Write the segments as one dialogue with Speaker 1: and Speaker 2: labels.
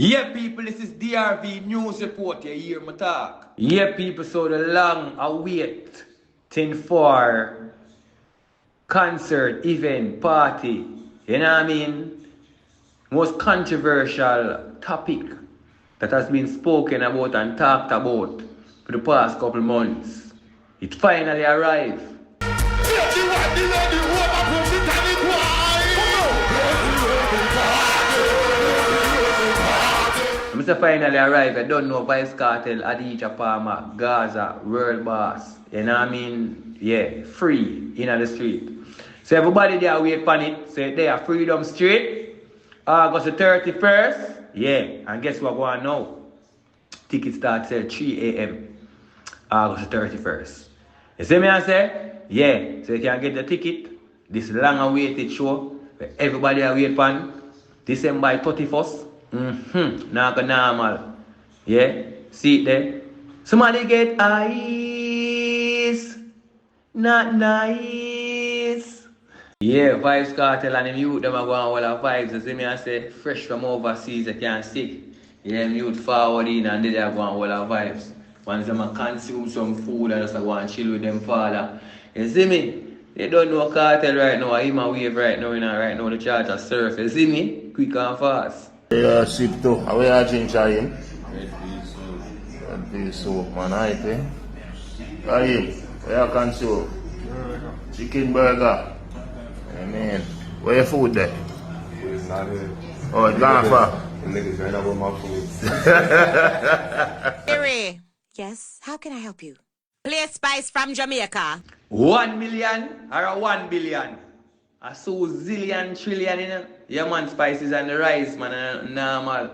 Speaker 1: Yeah, people, this is DRV News Report. You hear me talk? Yeah, people, so the long await for concert, event, party, you know what I mean? Most controversial topic that has been spoken about and talked about for the past couple months. It finally arrived. Mr. Finally arrived. I don't know Vybz Kartel, Adidja Palmer, Gaza, World Boss. You know what I mean? Yeah, free in the street. So everybody there wait for it. So they are Freedom Street, August the 31st. Yeah, and guess what going on now? Tickets start at 3 a.m. August the 31st. You see me I say? Yeah, so you can get the ticket. This long awaited show where everybody are wait for December 31st. Now go normal. Yeah, see it there. Somebody get ice, not nice. Yeah, Vybz Kartel and them youth them are going all the vibes. You see me I say fresh from overseas they can't stick. Yeah, them youth forward in and they are going all the vibes. Once them a consume some food and just go and chill with them father. You see me? They don't know Kartel right now. I'm a wave right now, you know, right now the charge a surf. You see me? Quick and fast.
Speaker 2: Yeah, ship too. How are you drink Chaim? Red pea soup, man, I think. Chaim, where you consume? Chicken burger. I mean, where your food there?
Speaker 3: It's not here.
Speaker 2: Oh, it's gone far.
Speaker 3: The niggas ran up with my food.
Speaker 4: Siri. Yes, how can I help you? Play Spice from Jamaica.
Speaker 1: 1 million or a 1 billion? A so zillion trillion, you know? Yeah, man, spices and the rice, man, normal.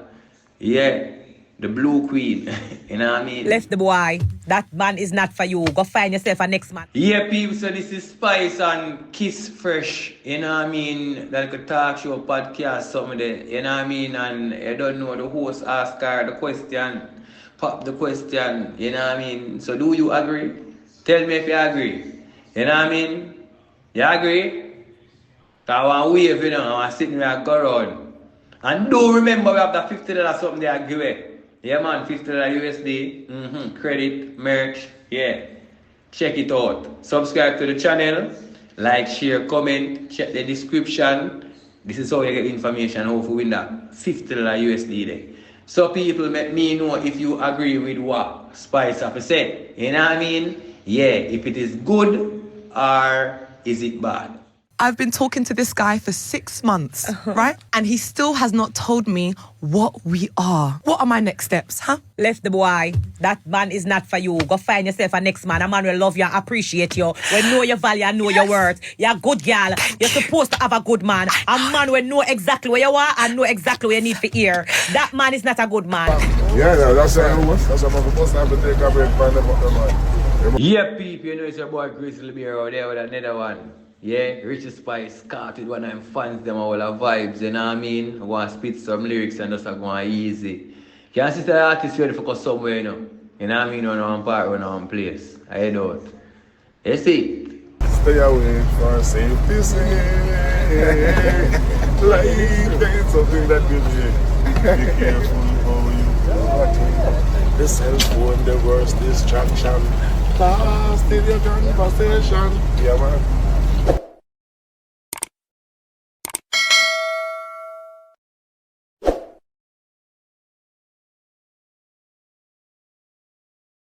Speaker 1: Yeah, the blue queen, you know what I mean?
Speaker 4: Left the boy. That man is not for you. Go find yourself a next man.
Speaker 1: Yeah, people, so this is Spice and Kiss Fresh, you know what I mean? That could talk show podcast, something there, you know what I mean? And I don't know, the host asked her the question, pop the question, you know what I mean? So do you agree? Tell me if you agree. You know what I mean? You agree? I want to wave, you know, I want to sit there and go around. And do remember we have that $50 something they are giving. Yeah man, $50 USD, credit, merch, yeah. Check it out. Subscribe to the channel, like, share, comment, check the description. This is how you get information how to win that $50 USD there. So people let me know if you agree with what Spice have said. You know what I mean? Yeah, if it is good or is it bad?
Speaker 5: I've been talking to this guy for 6 months, right? And he still has not told me what we are. What are my next steps, huh?
Speaker 4: Left the boy. That man is not for you. Go find yourself a next man. A man will love you and appreciate you. Will know your value and know your worth. You're a good girl. You're supposed to have a good man. A man will know exactly where you are and know exactly what you need to hear. That man is not a good man.
Speaker 3: Yeah, no, that's how it was. That's how I'm supposed to have to take a break from the man.
Speaker 1: Yeah, people, you know it's your boy Grizzly Bear out there with another one. Yeah, Richie Spice started one of them fans, them all the vibes, you know what I mean? I want to spit some lyrics and just go easy. Can't see the artist ready for go somewhere, you know? You know what I mean? On one part, on one place. I don't. You see?
Speaker 3: Stay away for safety sake. Life ain't something that gives you. Be careful how you watch it. The cell phone, the worst distraction. Lost in your conversation. Yeah, man.